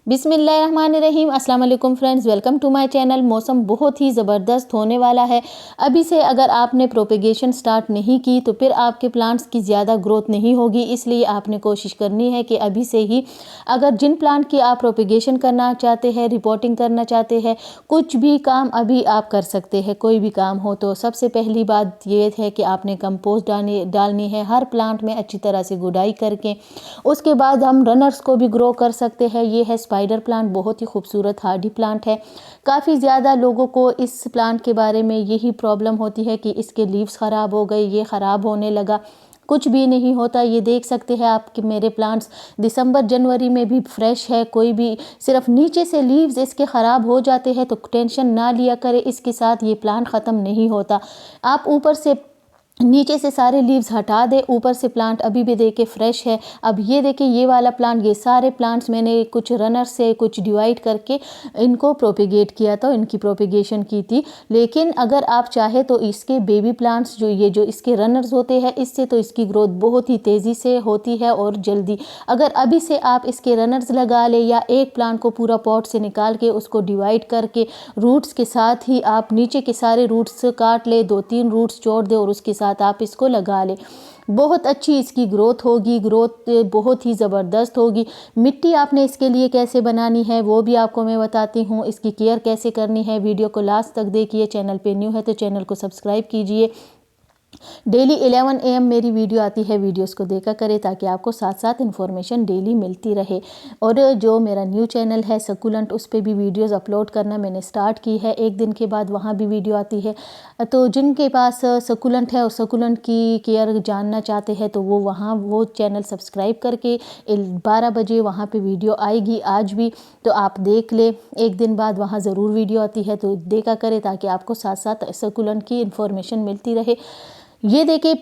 बिस्मिल्लाहिर्रहमानिर्रहीम। अस्सलाम वालेकुम friends, welcome to my channel. मौसम बहुत ही ज़बरदस्त होने वाला है। अभी से अगर आपने प्रोपेगेशन स्टार्ट नहीं की तो फिर आपके प्लांट्स की ज़्यादा ग्रोथ नहीं होगी, इसलिए आपने कोशिश करनी है कि अभी से ही अगर जिन प्लांट की आप प्रोपेगेशन करना चाहते हैं, रिपोर्टिंग करना चाहते हैं, कुछ भी काम अभी आप कर सकते हैं। कोई भी काम हो तो सबसे पहली बात ये है कि आपने कंपोस्ट डालनी है हर प्लांट में अच्छी तरह से गुडाई करके। उसके बाद हम रनर्स को भी ग्रो कर सकते हैं। ये है स्पाइडर प्लांट, बहुत ही खूबसूरत हार्डी प्लांट है। काफ़ी ज़्यादा लोगों को इस प्लांट के बारे में यही प्रॉब्लम होती है कि इसके लीव्स ख़राब हो गए, ये ख़राब होने लगा। कुछ भी नहीं होता। ये देख सकते हैं आप कि मेरे प्लांट्स दिसंबर जनवरी में भी फ्रेश है। कोई भी सिर्फ नीचे से लीव्स इसके ख़राब हो जाते हैं तो टेंशन ना लिया करें, इसके साथ ये प्लांट ख़त्म नहीं होता। आप ऊपर से नीचे से सारे लीव्स हटा दे, ऊपर से प्लांट अभी भी देखे फ्रेश है। अब ये देखिए ये वाला प्लांट, ये सारे प्लांट्स मैंने कुछ रनर से कुछ डिवाइड करके इनको प्रोपेगेट किया था, इनकी प्रोपेगेशन की थी। लेकिन अगर आप चाहे तो इसके बेबी प्लांट्स जो इसके रनर्स होते हैं, इससे तो इसकी ग्रोथ बहुत ही तेज़ी से होती है और जल्दी। अगर अभी से आप इसके रनर्स लगा ले या एक प्लांट को पूरा पॉट से निकाल के उसको डिवाइड करके रूट्स के साथ ही आप नीचे के सारे रूट्स काट ले, 2-3 रूट्स छोड़ दे और उसके साथ आप इसको लगा ले, बहुत अच्छी इसकी ग्रोथ होगी। ग्रोथ बहुत ही ज़बरदस्त होगी। मिट्टी आपने इसके लिए कैसे बनानी है वो भी आपको मैं बताती हूँ। इसकी केयर कैसे करनी है, वीडियो को लास्ट तक देखिए। चैनल पे न्यू है तो चैनल को सब्सक्राइब कीजिए। डेली 11 AM मेरी वीडियो आती है, वीडियोस को देखा करें ताकि आपको साथ साथ इन्फॉर्मेशन डेली मिलती रहे। और जो मेरा न्यू चैनल है सकुलेंट, उस पर भी वीडियोस अपलोड करना मैंने स्टार्ट की है। एक दिन के बाद वहाँ भी वीडियो आती है। तो जिनके पास सकुलेंट है और सकुलेंट की केयर जानना चाहते हैं तो वो चैनल सब्सक्राइब करके 12 बजे वहाँ पर वीडियो आएगी आज भी, तो आप देख ले। एक दिन बाद वहाँ ज़रूर वीडियो आती है तो देखा करें ताकि आपको साथ साथ सकुलेंट की इन्फॉर्मेशन मिलती रहे। ये देखिए,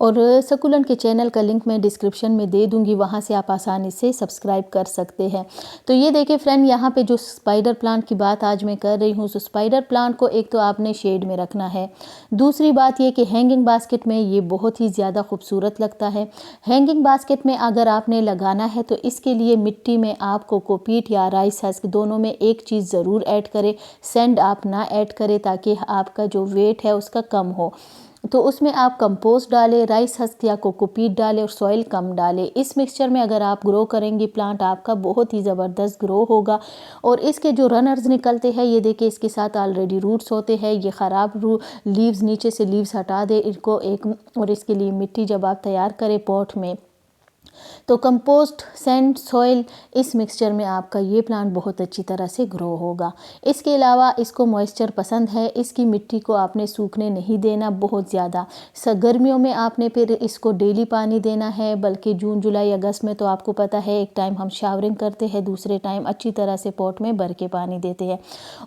और सकुलेंट के चैनल का लिंक मैं डिस्क्रिप्शन में दे दूंगी, वहाँ से आप आसानी से सब्सक्राइब कर सकते हैं। तो ये देखिए फ्रेंड, यहाँ पे जो स्पाइडर प्लांट की बात आज मैं कर रही हूँ, तो स्पाइडर प्लांट को एक तो आपने शेड में रखना है। दूसरी बात ये कि हैंगिंग बास्केट में ये बहुत ही ज़्यादा खूबसूरत लगता है। हैंगिंग बास्केट में अगर आपने लगाना है तो इसके लिए मिट्टी में आप कोकोपीट या राइस हस्क दोनों में एक चीज़ ज़रूर ऐड करें। सैंड आप ना ऐड करें ताकि आपका जो वेट है उसका कम हो। तो उसमें आप कंपोस्ट डालें, राइस हस्क या कोकोपीट डालें और सॉइल कम डालें। इस मिक्सचर में अगर आप ग्रो करेंगी प्लांट, आपका बहुत ही ज़बरदस्त ग्रो होगा। और इसके जो रनर्स निकलते हैं, ये देखिए इसके साथ ऑलरेडी रूट्स होते हैं। ये ख़राब लीव्स, नीचे से लीव्स हटा दे इनको एक। और इसके लिए मिट्टी जब आप तैयार करें पॉट में तो कंपोस्ट, सैंड, सॉइल, इस मिक्सचर में आपका ये प्लांट बहुत अच्छी तरह से ग्रो होगा। इसके अलावा इसको मॉइस्चर पसंद है, इसकी मिट्टी को आपने सूखने नहीं देना बहुत ज़्यादा। गर्मियों में आपने फिर इसको डेली पानी देना है, बल्कि जून जुलाई अगस्त में तो आपको पता है एक टाइम हम शावरिंग करते हैं, दूसरे टाइम अच्छी तरह से पॉट में भर के पानी देते हैं।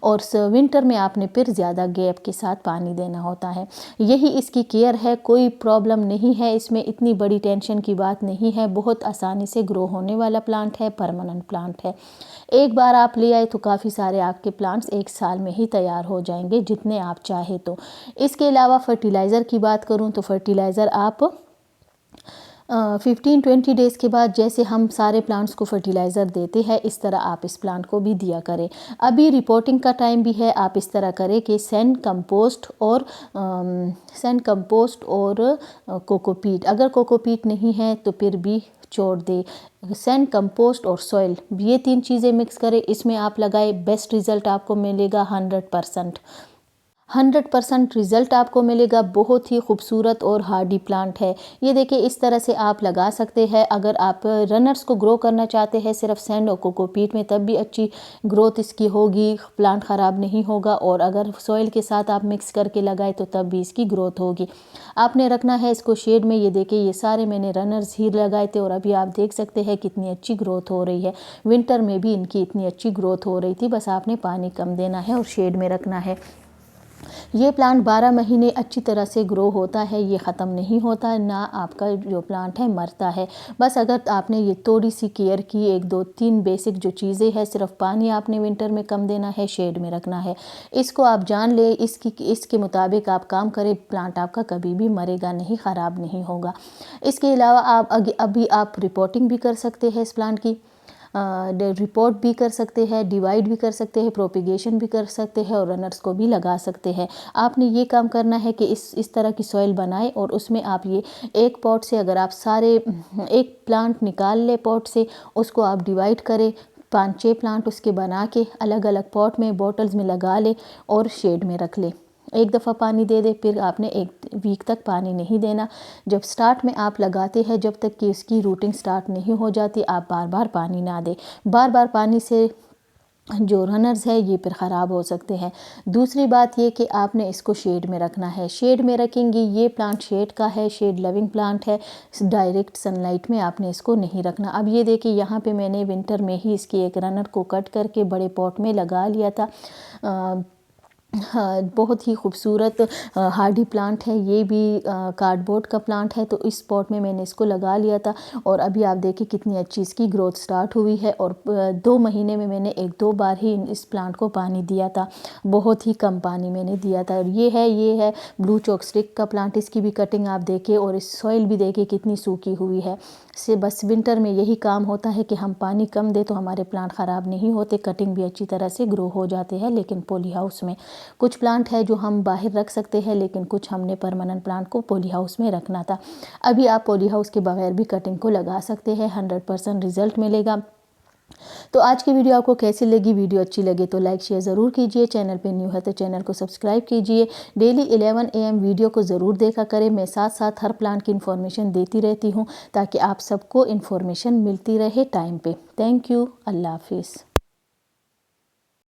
और विंटर में आपने फिर ज़्यादा गैप के साथ पानी देना होता है। यही इसकी केयर है, कोई प्रॉब्लम नहीं है इसमें, इतनी बड़ी टेंशन की बात नहीं है। बहुत आसानी से ग्रो होने वाला प्लांट है, परमानेंट प्लांट है। एक बार आप ले आए तो काफ़ी सारे आपके प्लांट्स एक साल में ही तैयार हो जाएंगे, जितने आप चाहे तो। इसके अलावा फर्टिलाइज़र की बात करूं तो फर्टिलाइज़र आप 15-20 डेज़ के बाद जैसे हम सारे प्लांट्स को फर्टिलाइज़र देते हैं, इस तरह आप इस प्लांट को भी दिया करें। अभी रिपोर्टिंग का टाइम भी है, आप इस तरह करें कि सैंड कंपोस्ट और कोकोपीट, अगर कोकोपीट नहीं है तो फिर भी छोड़ दे। सैंड, कंपोस्ट और सॉइल, ये 3 चीज़ें मिक्स करें, इसमें आप लगाए, बेस्ट रिज़ल्ट आपको मिलेगा 100% रिज़ल्ट आपको मिलेगा। बहुत ही खूबसूरत और हार्डी प्लांट है। ये देखिए इस तरह से आप लगा सकते हैं। अगर आप रनर्स को ग्रो करना चाहते हैं सिर्फ सैंड और कोकोपीट में, तब भी अच्छी ग्रोथ इसकी होगी, प्लांट ख़राब नहीं होगा। और अगर सॉइल के साथ आप मिक्स करके लगाए तो तब भी इसकी ग्रोथ होगी। आपने रखना है इसको शेड में। ये देखिए ये सारे मैंने रनर्स ही लगाए थे और अभी आप देख सकते हैं कितनी अच्छी ग्रोथ हो रही है। विंटर में भी इनकी इतनी अच्छी ग्रोथ हो रही थी, बस आपने पानी कम देना है और शेड में रखना है। ये प्लांट 12 महीने अच्छी तरह से ग्रो होता है, ये ख़त्म नहीं होता, ना आपका जो प्लांट है मरता है। बस अगर आपने ये थोड़ी सी केयर की, 1-2-3 बेसिक जो चीज़ें हैं, सिर्फ पानी आपने विंटर में कम देना है, शेड में रखना है, इसको आप जान ले, इसके मुताबिक आप काम करें, प्लांट आपका कभी भी मरेगा नहीं, ख़राब नहीं होगा। इसके अलावा आप अभी आप रिपोर्टिंग भी कर सकते हैं इस प्लांट की। रिपोर्ट भी कर सकते हैं, डिवाइड भी कर सकते हैं, प्रोपिगेशन भी कर सकते हैं और रनर्स को भी लगा सकते हैं। आपने ये काम करना है कि इस तरह की सॉइल बनाएं और उसमें आप ये एक पॉट से अगर आप सारे एक प्लांट निकाल ले पॉट से, उसको आप डिवाइड करें, 5-6 प्लांट उसके बना के अलग अलग पॉट में बॉटल्स में लगा ले और शेड में रख ले। एक दफ़ा पानी दे दे, फिर आपने 1 वीक तक पानी नहीं देना। जब स्टार्ट में आप लगाते हैं, जब तक कि उसकी रूटिंग स्टार्ट नहीं हो जाती, आप बार बार पानी ना दें। बार बार पानी से जो रनर्स है ये फिर ख़राब हो सकते हैं। दूसरी बात ये कि आपने इसको शेड में रखना है। शेड में रखेंगे, ये प्लांट शेड का है, शेड लविंग प्लांट है, डायरेक्ट सनलाइट में आपने इसको नहीं रखना। अब ये देखिए यहाँ पे मैंने विंटर में ही इसकी एक रनर को कट करके बड़े पॉट में लगा लिया था। हाँ, बहुत ही खूबसूरत हार्डी प्लांट है, ये भी कार्डबोर्ड का प्लांट है। तो इस पॉट में मैंने इसको लगा लिया था और अभी आप देखिए कितनी अच्छी इसकी ग्रोथ स्टार्ट हुई है। और 2 महीने में मैंने 1-2 बार ही इस प्लांट को पानी दिया था, बहुत ही कम पानी मैंने दिया था। और ये है ब्लू चॉक स्टिक का प्लांट, इसकी भी कटिंग आप देखिए और इस सॉइल भी देखिए कितनी सूखी हुई है। से बस विंटर में यही काम होता है कि हम पानी कम दें तो हमारे प्लांट ख़राब नहीं होते, कटिंग भी अच्छी तरह से ग्रो हो जाते हैं। लेकिन पॉली हाउस में कुछ प्लांट है जो हम बाहर रख सकते हैं, लेकिन कुछ हमने परमानेंट प्लांट को पॉली हाउस में रखना था। अभी आप पॉली हाउस के बगैर भी कटिंग को लगा सकते हैं, 100% रिजल्ट मिलेगा। तो आज की वीडियो आपको कैसी लगी? वीडियो अच्छी लगे तो लाइक शेयर ज़रूर कीजिए। चैनल पे न्यू है तो चैनल को सब्सक्राइब कीजिए। डेली 11 AM वीडियो को ज़रूर देखा करें। मैं साथ साथ हर प्लांट की इन्फॉर्मेशन देती रहती हूँ ताकि आप सबको इन्फॉर्मेशन मिलती रहे टाइम पे। Thank you. अल्लाह हाफिज़।